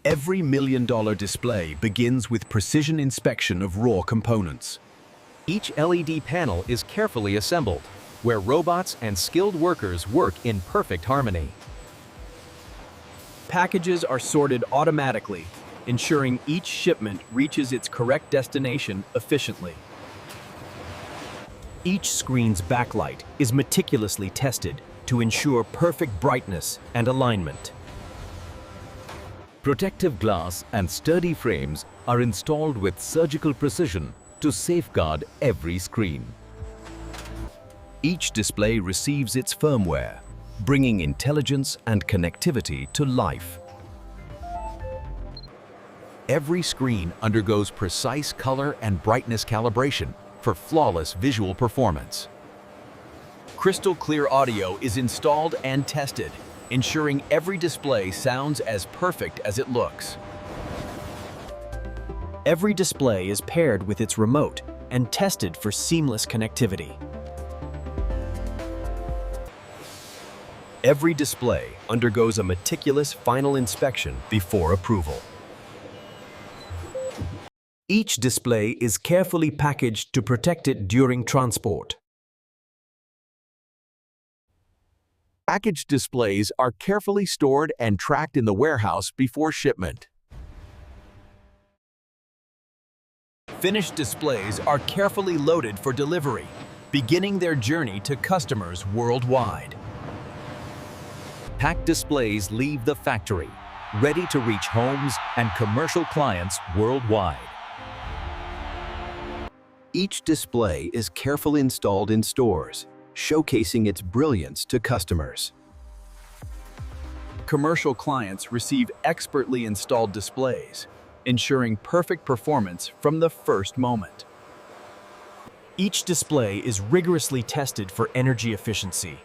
Every million-dollar display begins with precision inspection of raw components. Each LED panel is carefully assembled, where robots and skilled workers work in perfect harmony. Packages are sorted automatically, ensuring each shipment reaches its correct destination efficiently. Each screen's backlight is meticulously tested to ensure perfect brightness and alignment. Protective glass and sturdy frames are installed with surgical precision to safeguard every screen. Each display receives its firmware, bringing intelligence and connectivity to life. Every screen undergoes precise color and brightness calibration for flawless visual performance. Crystal clear audio is installed and tested, ensuring every display sounds as perfect as it looks. Every display is paired with its remote and tested for seamless connectivity. Every display undergoes a meticulous final inspection before approval. Each display is carefully packaged to protect it during transport. Packaged displays are carefully stored and tracked in the warehouse before shipment. Finished displays are carefully loaded for delivery, beginning their journey to customers worldwide. Packed displays leave the factory, ready to reach homes and commercial clients worldwide. Each display is carefully installed in stores, showcasing its brilliance to customers. Commercial clients receive expertly installed displays, ensuring perfect performance from the first moment. Each display is rigorously tested for energy efficiency,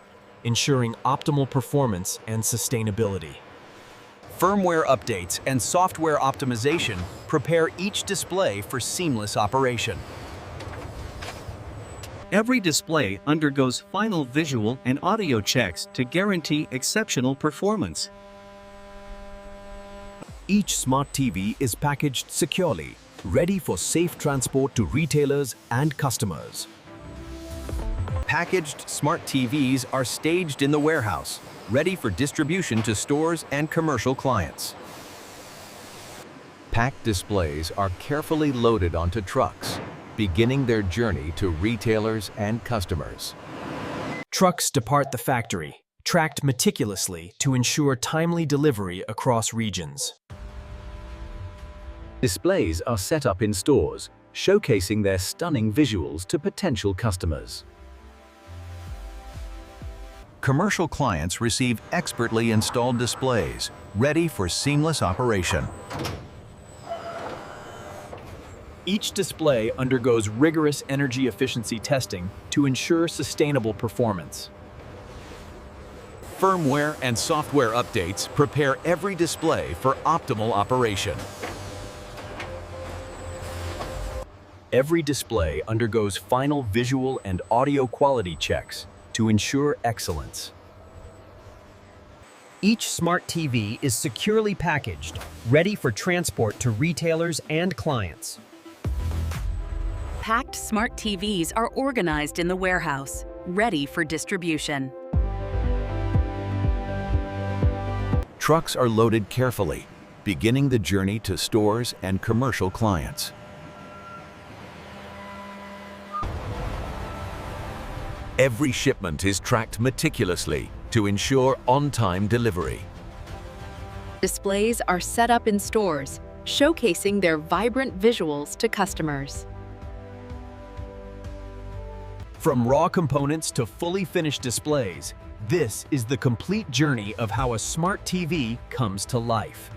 ensuring optimal performance and sustainability. Firmware updates and software optimization prepare each display for seamless operation. Every display undergoes final visual and audio checks to guarantee exceptional performance. Each smart TV is packaged securely, ready for safe transport to retailers and customers. Packaged smart TVs are staged in the warehouse, ready for distribution to stores and commercial clients. Packed displays are carefully loaded onto trucks, beginning their journey to retailers and customers. Trucks depart the factory, tracked meticulously to ensure timely delivery across regions. Displays are set up in stores, showcasing their stunning visuals to potential customers. Commercial clients receive expertly installed displays, ready for seamless operation. Each display undergoes rigorous energy efficiency testing to ensure sustainable performance. Firmware and software updates prepare every display for optimal operation. Every display undergoes final visual and audio quality checks to ensure excellence. Each smart TV is securely packaged, ready for transport to retailers and clients. Packed smart TVs are organized in the warehouse, ready for distribution. Trucks are loaded carefully, beginning the journey to stores and commercial clients. Every shipment is tracked meticulously to ensure on-time delivery. Displays are set up in stores, showcasing their vibrant visuals to customers. From raw components to fully finished displays, this is the complete journey of how a smart TV comes to life.